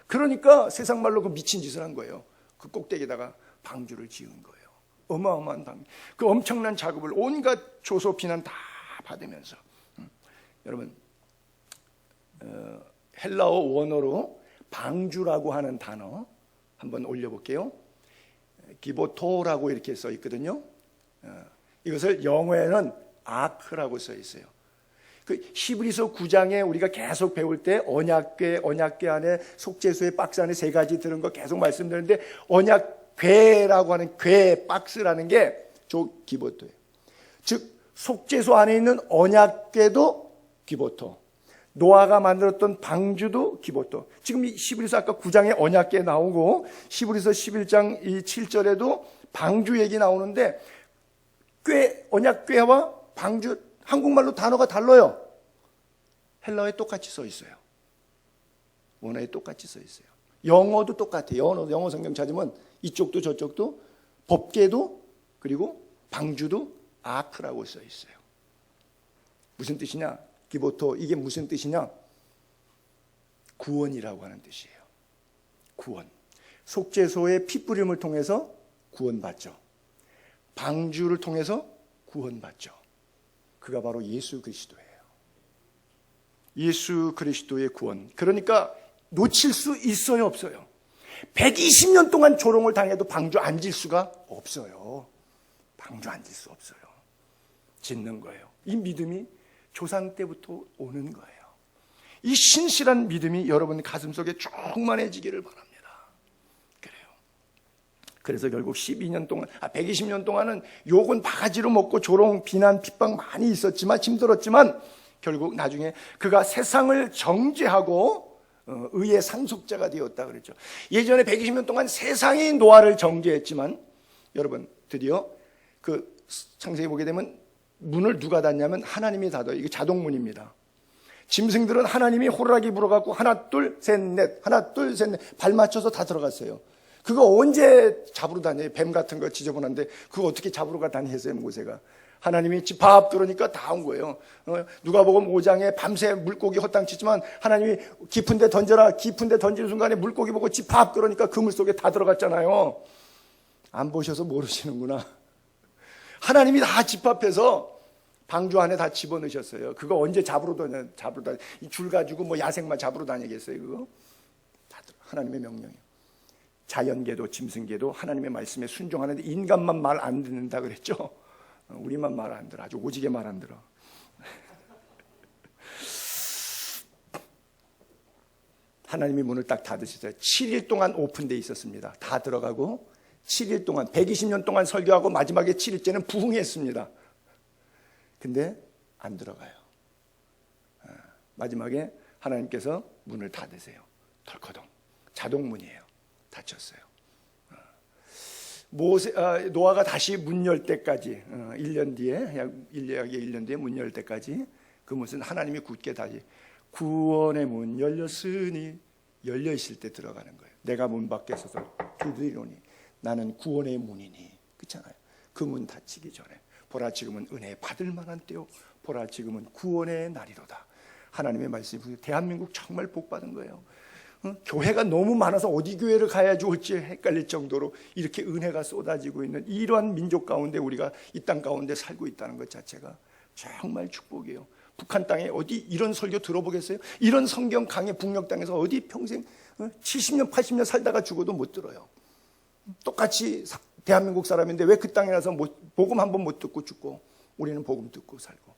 A: 그러니까 세상 말로 그 미친 짓을 한 거예요. 그 꼭대기에다가 방주를 지은 거예요. 어마어마한 방주. 그 엄청난 작업을 온갖 조소 비난 다 받으면서. 여러분, 헬라어 원어로 방주라고 하는 단어 한번 올려볼게요. 기보토라고 이렇게 써 있거든요. 이것을 영어에는 아크라고 써 있어요. 그 히브리서 9장에 우리가 계속 배울 때 언약궤 안에 속죄소의 박스 안에 세 가지 들은 거 계속 말씀드렸는데, 언약궤라고 하는 궤 박스라는 게 저 기보토예요. 즉 속죄소 안에 있는 언약궤도 기보토, 노아가 만들었던 방주도 기보토. 지금 이 히브리서 아까 9장에 언약궤 나오고 히브리서 11장 이 7절에도 방주 얘기 나오는데, 궤, 언약궤와 방주, 한국말로 단어가 달라요. 헬라어에 똑같이 써 있어요. 원어에 똑같이 써 있어요. 영어도 똑같아요. 영어 성경 찾으면 이쪽도 저쪽도 법궤도 그리고 방주도 아크라고 써 있어요. 무슨 뜻이냐? 기보토, 이게 무슨 뜻이냐? 구원이라고 하는 뜻이에요. 구원. 속죄소의 핏부림을 통해서 구원받죠. 방주를 통해서 구원받죠. 그가 바로 예수 그리스도예요. 예수 그리스도의 구원. 그러니까 놓칠 수 있어요, 없어요? 120년 동안 조롱을 당해도 방주 앉을 수가 없어요. 방주 앉을 수 없어요. 짓는 거예요. 이 믿음이 조상 때부터 오는 거예요. 이 신실한 믿음이 여러분 가슴속에 충만해지기를 바랍니다. 그래요. 그래서 결국 120년 동안은 욕은 바가지로 먹고 조롱, 비난, 핍박 많이 있었지만, 힘들었지만 결국 나중에 그가 세상을 정죄하고 의의 상속자가 되었다 그랬죠. 예전에 120년 동안 세상이 노아를 정죄했지만, 여러분 드디어 그 창세기 보게 되면 문을 누가 닫냐면 하나님이 닫아요. 이게 자동문입니다. 짐승들은 하나님이 호루라기 불어갖고 하나 둘 셋 넷, 하나 둘 셋 넷 발 맞춰서 다 들어갔어요. 그거 언제 잡으러 다녀요? 뱀 같은 거 지저분한데 그거 어떻게 잡으러 다니겠어요? 모세가. 하나님이 밥 그러니까 다 온 거예요. 누가복음 5장에 밤새 물고기 헛당치지만 하나님이 깊은 데 던져라, 깊은 데 던지는 순간에 물고기 보고 밥 그러니까 그물 속에 다 들어갔잖아요. 안 보셔서 모르시는구나. 하나님이 다 집합해서 방주 안에 다 집어넣으셨어요. 그거 언제 잡으러 다녀? 이 줄 가지고 뭐 야생만 잡으러 다니겠어요? 그거 다 하나님의 명령이에요. 자연계도 짐승계도 하나님의 말씀에 순종하는데 인간만 말 안 듣는다 그랬죠. 우리만 말 안 들어. 아주 오지게 말 안 들어. 하나님이 문을 딱 닫으셨어요. 7일 동안 오픈되어 있었습니다. 다 들어가고 7일 동안 120년 동안 설교하고 마지막에 7일째는 부흥했습니다. 근데 안 들어가요. 마지막에 하나님께서 문을 닫으세요. 덜커덩. 자동문이에요. 닫혔어요. 노아가 다시 문 열 때까지 1년 뒤에, 약 1년 뒤에 문 열 때까지 그 무슨 하나님이 굳게 다시 구원의 문 열렸으니 열려 있을 때 들어가는 거예요. 내가 문 밖에 서서 두드리노니 나는 구원의 문이니. 그렇잖아요. 그 문 닫히기 전에 보라 지금은 은혜 받을 만한 때요, 보라 지금은 구원의 날이로다. 하나님의 말씀이 대한민국 정말 복 받은 거예요. 교회가 너무 많아서 어디 교회를 가야 좋을지 헷갈릴 정도로 이렇게 은혜가 쏟아지고 있는 이러한 민족 가운데 우리가 이 땅 가운데 살고 있다는 것 자체가 정말 축복이에요. 북한 땅에 어디 이런 설교 들어보겠어요? 이런 성경 강의 북녘 땅에서 어디 평생 70년 80년 살다가 죽어도 못 들어요. 똑같이 대한민국 사람인데 왜 그 땅에 가서 복음 한 번 못 듣고 죽고 우리는 복음 듣고 살고.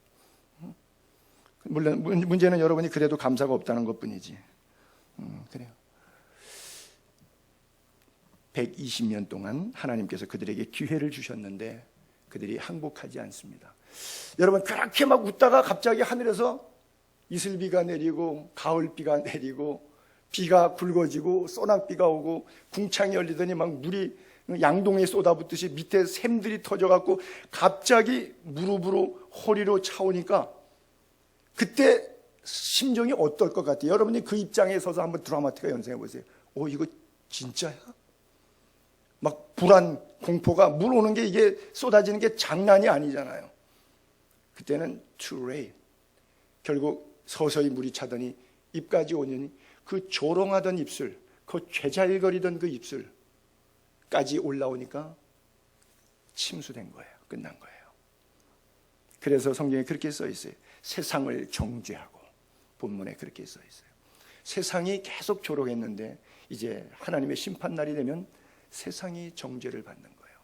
A: 물론 문제는 여러분이 그래도 감사가 없다는 것뿐이지. 그래요. 120년 동안 하나님께서 그들에게 기회를 주셨는데 그들이 항복하지 않습니다. 여러분, 그렇게 막 웃다가 갑자기 하늘에서 이슬비가 내리고 가을비가 내리고 비가 굵어지고 소낙비가 오고 궁창이 열리더니 막 물이 양동이에 쏟아붓듯이 밑에 샘들이 터져갖고 갑자기 무릎으로 허리로 차오니까 그때 심정이 어떨 것 같아요? 여러분이 그 입장에 서서 한번 드라마틱하게 연상해 보세요. 이거 진짜야? 막 불안, 공포가 물 오는 게 이게 쏟아지는 게 장난이 아니잖아요. 그때는 too late. 결국 서서히 물이 차더니 입까지 오니 그 조롱하던 입술, 그 죄잘거리던 그 입술까지 올라오니까 침수된 거예요. 끝난 거예요. 그래서 성경에 그렇게 써 있어요. 세상을 정죄하고, 본문에 그렇게 써 있어요. 세상이 계속 조롱했는데 이제 하나님의 심판날이 되면 세상이 정죄를 받는 거예요.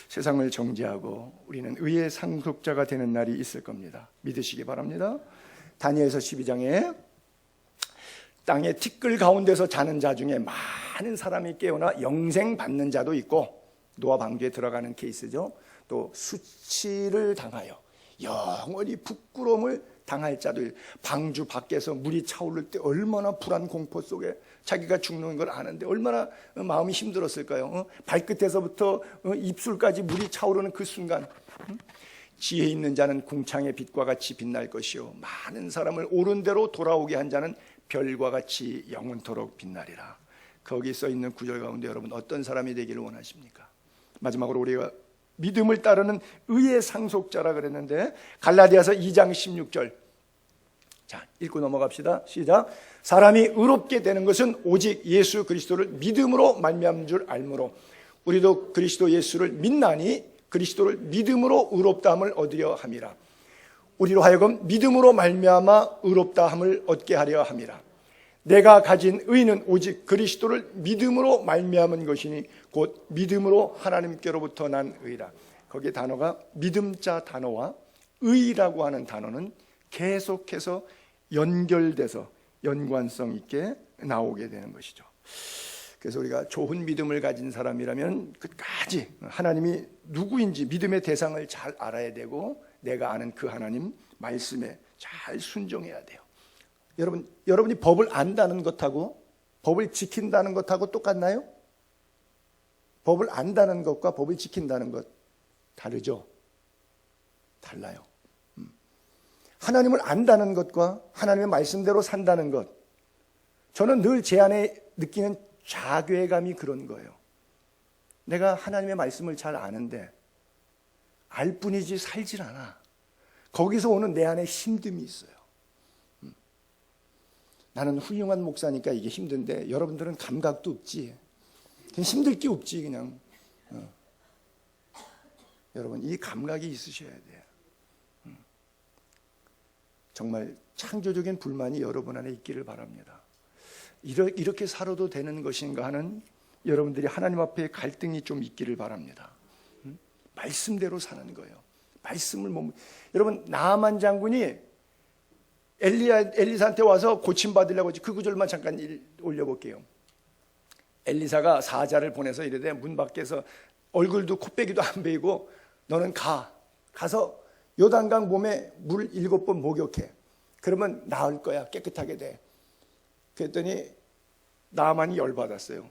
A: 세상을 정죄하고 우리는 의의 상속자가 되는 날이 있을 겁니다. 믿으시기 바랍니다. 다니엘서 12장에 땅의 티끌 가운데서 자는 자 중에 많은 사람이 깨어나 영생 받는 자도 있고, 노아 방주에 들어가는 케이스죠. 또 수치를 당하여 영원히 부끄러움을 당할 자도, 방주 밖에서 물이 차오를 때 얼마나 불안 공포 속에 자기가 죽는 걸 아는데 얼마나 마음이 힘들었을까요? 발끝에서부터 입술까지 물이 차오르는 그 순간, 지혜 있는 자는 궁창의 빛과 같이 빛날 것이요 많은 사람을 옳은 대로 돌아오게 한 자는 별과 같이 영원토록 빛나리라. 거기 써 있는 구절 가운데 여러분 어떤 사람이 되기를 원하십니까? 마지막으로 우리가 믿음을 따르는 의의 상속자라 그랬는데 갈라디아서 2장 16절, 자 읽고 넘어갑시다. 시작. 사람이 의롭게 되는 것은 오직 예수 그리스도를 믿음으로 말미암은 줄 알므로 우리도 그리스도 예수를 믿나니 그리스도를 믿음으로 의롭다함을 얻으려 함이라. 우리로 하여금 믿음으로 말미암아 의롭다함을 얻게 하려 함이라. 내가 가진 의는 오직 그리스도를 믿음으로 말미암은 것이니 곧 믿음으로 하나님께로부터 난 의라. 거기에 단어가 믿음자 단어와 의라고 하는 단어는 계속해서 연결돼서 연관성 있게 나오게 되는 것이죠. 그래서 우리가 좋은 믿음을 가진 사람이라면 끝까지 하나님이 누구인지 믿음의 대상을 잘 알아야 되고, 내가 아는 그 하나님 말씀에 잘 순종해야 돼요. 여러분이 법을 안다는 것하고 법을 지킨다는 것하고 똑같나요? 법을 안다는 것과 법을 지킨다는 것 다르죠? 달라요. 하나님을 안다는 것과 하나님의 말씀대로 산다는 것, 저는 늘 제 안에 느끼는 자괴감이 그런 거예요. 내가 하나님의 말씀을 잘 아는데 알 뿐이지 살질 않아. 거기서 오는 내 안에 힘듦이 있어요. 나는 훌륭한 목사니까 이게 힘든데 여러분들은 감각도 없지. 그냥 힘들 게 없지 그냥. 여러분 이 감각이 있으셔야 돼요. 정말 창조적인 불만이 여러분 안에 있기를 바랍니다. 이렇게 살아도 되는 것인가 하는 여러분들이 하나님 앞에 갈등이 좀 있기를 바랍니다. 말씀대로 사는 거예요. 말씀을 여러분 나아만 장군이 엘리사한테 와서 고침받으려고 하지. 그 구절만 잠깐 올려볼게요. 엘리사가 사자를 보내서 이르되 문 밖에서 얼굴도 콧배기도 안 베이고 너는 가서 요단강 몸에 물 7번 목욕해. 그러면 나을 거야. 깨끗하게 돼. 그랬더니 나아만이 열받았어요.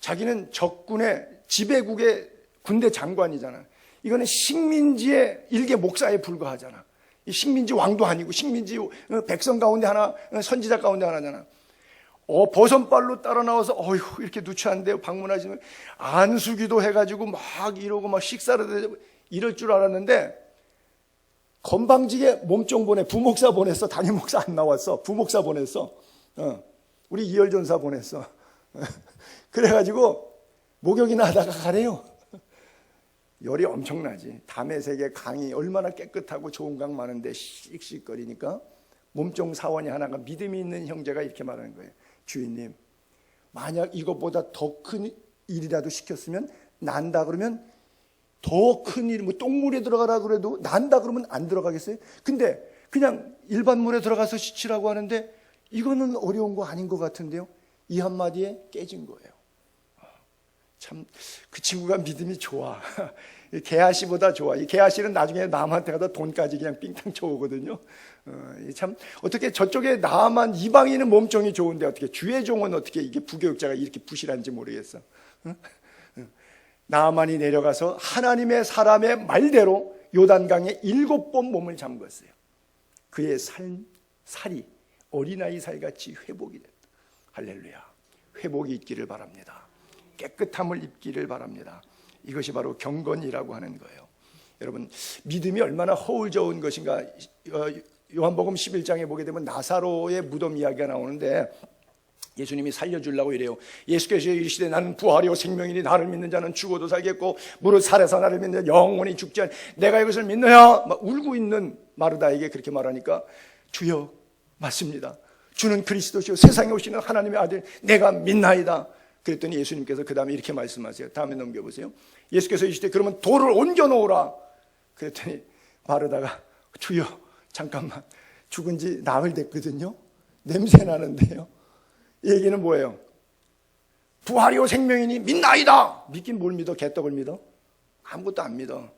A: 자기는 적군의 지배국의 군대 장관이잖아. 이거는 식민지의 일개 목사에 불과하잖아. 이 식민지 왕도 아니고 식민지 백성 가운데 하나, 선지자 가운데 하나잖아. 버선발로 따라 나와서 어휴 이렇게 누추한데 방문하시면 안수기도 해가지고 막 이러고 막 식사를 해고 이럴 줄 알았는데 건방지게 몸종 보내. 부목사 보냈어. 담임 목사 안 나왔어. 부목사 보냈어. 우리 이열 전사 보냈어. 그래가지고 목욕이나 하다가 가래요. 열이 엄청나지. 담의 세계 강이 얼마나 깨끗하고 좋은 강 많은데 씩씩거리니까 몸종 사원이 하나가 믿음이 있는 형제가 이렇게 말하는 거예요. 주인님, 만약 이것보다 더 큰 일이라도 시켰으면 난다 그러면 더 큰 일, 뭐 똥물에 들어가라 그래도 난다 그러면 안 들어가겠어요? 근데 그냥 일반 물에 들어가서 씻으라고 하는데 이거는 어려운 거 아닌 것 같은데요. 이 한마디에 깨진 거예요. 참 그 친구가 믿음이 좋아. 게하시보다 좋아. 이 게하시는 나중에 남한테 가다 돈까지 그냥 삥땅 쳐오거든요. 참 어떻게 저쪽에 나만 이방인은 몸종이 좋은데 어떻게 주의 종은 어떻게 이게 부교육자가 이렇게 부실한지 모르겠어. 나만이 내려가서 하나님의 사람의 말대로 요단강에 7번 몸을 잠궜어요. 그의 살이 어린아이 살같이 회복이 됐다. 할렐루야. 회복이 있기를 바랍니다. 깨끗함을 입기를 바랍니다. 이것이 바로 경건이라고 하는 거예요. 여러분, 믿음이 얼마나 허울좋은 것인가. 요한복음 11장에 보게 되면 나사로의 무덤 이야기가 나오는데 예수님이 살려주려고 이래요. 예수께서 이르시되 나는 부활이요 생명이니 나를 믿는 자는 죽어도 살겠고 무릇 살아서 나를 믿는 자 영원히 죽지 않. 내가 이것을 믿느냐? 막 울고 있는 마르다에게 그렇게 말하니까 주여 맞습니다. 주는 그리스도시요 세상에 오시는 하나님의 아들 내가 믿나이다. 그랬더니 예수님께서 그 다음에 이렇게 말씀하세요. 다음에 넘겨보세요. 예수께서 이르시되 그러면 돌을 옮겨 놓으라. 그랬더니 마르다가 주여 잠깐만 죽은 지 나흘 됐거든요. 냄새 나는데요. 이 얘기는 뭐예요? 부활이요 생명이니 믿나이다. 믿긴 뭘 믿어? 개떡을 믿어? 아무것도 안 믿어.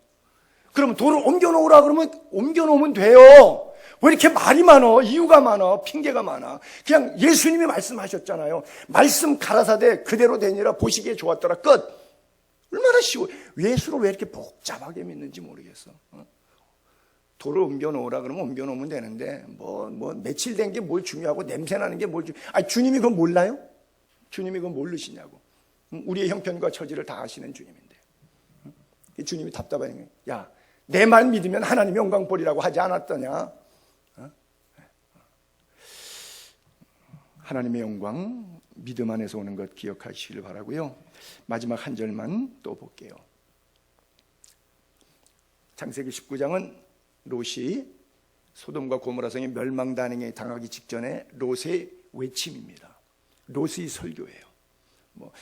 A: 그러면 돌을 옮겨놓으라 그러면 옮겨놓으면 돼요. 왜 이렇게 말이 많어? 이유가 많아? 핑계가 많아? 그냥 예수님이 말씀하셨잖아요. 말씀 가라사대 그대로 되니라 보시기에 좋았더라. 끝. 얼마나 쉬워. 예수를 왜 이렇게 복잡하게 믿는지 모르겠어. 돌을 옮겨놓으라 그러면 옮겨놓으면 되는데 뭐 며칠 된 게 뭘 중요하고 냄새나는 게 뭘 중요하고. 아니 주님이 그건 몰라요? 주님이 그건 모르시냐고. 우리의 형편과 처지를 다 아시는 주님인데 주님이 답답한 거예요. 야, 내 말 믿으면 하나님 영광 보리라고 하지 않았더냐? 하나님의 영광 믿음 안에서 오는 것 기억하시길 바라고요. 마지막 한 절만 또 볼게요. 창세기 19장은 롯이 소돔과 고모라 성의 멸망단행에 당하기 직전에 롯의 외침입니다. 롯의 설교예요.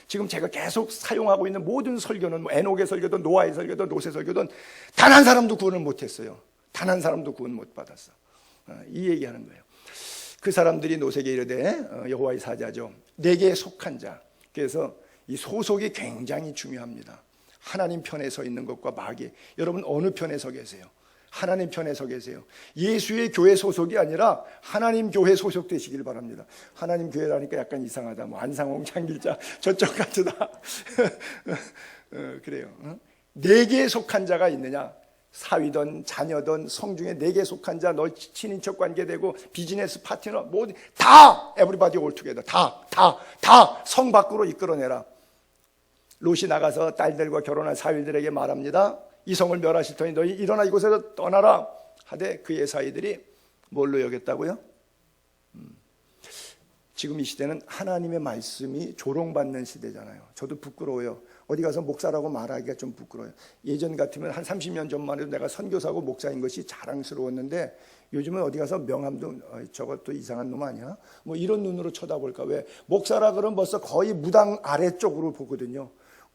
A: 지금 제가 계속 사용하고 있는 모든 설교는 에녹의 설교든 노아의 설교든 롯의 설교든 단 한 사람도 구원을 못했어요. 단 한 사람도 구원 못 받았어. 이 얘기하는 거예요. 그 사람들이 롯에게 이르되 여호와의 사자죠. 내게 속한 자. 그래서 이 소속이 굉장히 중요합니다. 하나님 편에 서 있는 것과 마귀. 여러분 어느 편에 서 계세요? 하나님 편에 서 계세요. 예수의 교회 소속이 아니라 하나님 교회 소속 되시길 바랍니다. 하나님 교회라니까 약간 이상하다. 뭐 안상홍 창길자 저쪽 같으다. 그래요. 내게 속한 자가 있느냐? 사위든 자녀든 성중에 내게 속한 자, 너 친인척 관계되고 비즈니스 파트너 모두 다 everybody all together 다 성 밖으로 이끌어내라. 롯이 나가서 딸들과 결혼한 사위들에게 말합니다. 이 성을 멸하실 터니 너희 일어나 이곳에서 떠나라 하되 그의 사위들이 뭘로 여겼다고요? 지금 이 시대는 하나님의 말씀이 조롱받는 시대잖아요. 저도 부끄러워요. 어디 가서 목사라고 말하기가 좀 부끄러워요. 예전 같으면 한 30년 전만 해도 내가 선교사고 목사인 것이 자랑스러웠는데 요즘은 어디 가서 명함도 저것도 이상한 놈 아니야? 뭐 이런 눈으로 쳐다볼까? 왜? 목사라 그러면 벌써 거의 무당 아래쪽으로 보거든요.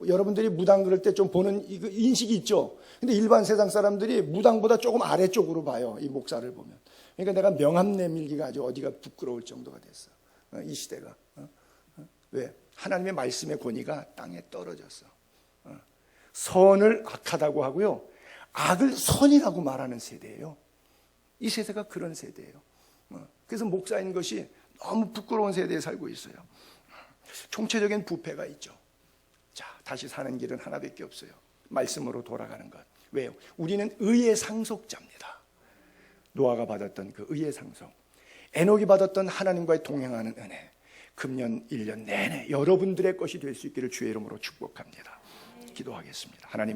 A: 여러분들이 무당 그럴 때 좀 보는 인식이 있죠. 근데 일반 세상 사람들이 무당보다 조금 아래쪽으로 봐요. 이 목사를 보면. 그러니까 내가 명함 내밀기가 아주 어디가 부끄러울 정도가 됐어. 이 시대가. 왜? 하나님의 말씀의 권위가 땅에 떨어졌어. 선을 악하다고 하고요. 악을 선이라고 말하는 세대예요. 이 세대가 그런 세대예요. 그래서 목사인 것이 너무 부끄러운 세대에 살고 있어요. 총체적인 부패가 있죠. 자, 다시 사는 길은 하나밖에 없어요. 말씀으로 돌아가는 것. 왜요? 우리는 의의 상속자입니다. 노아가 받았던 그 의의 상속, 에녹이 받았던 하나님과의 동행하는 은혜, 금년 1년 내내 여러분들의 것이 될 수 있기를 주의 이름으로 축복합니다. 기도하겠습니다. 하나님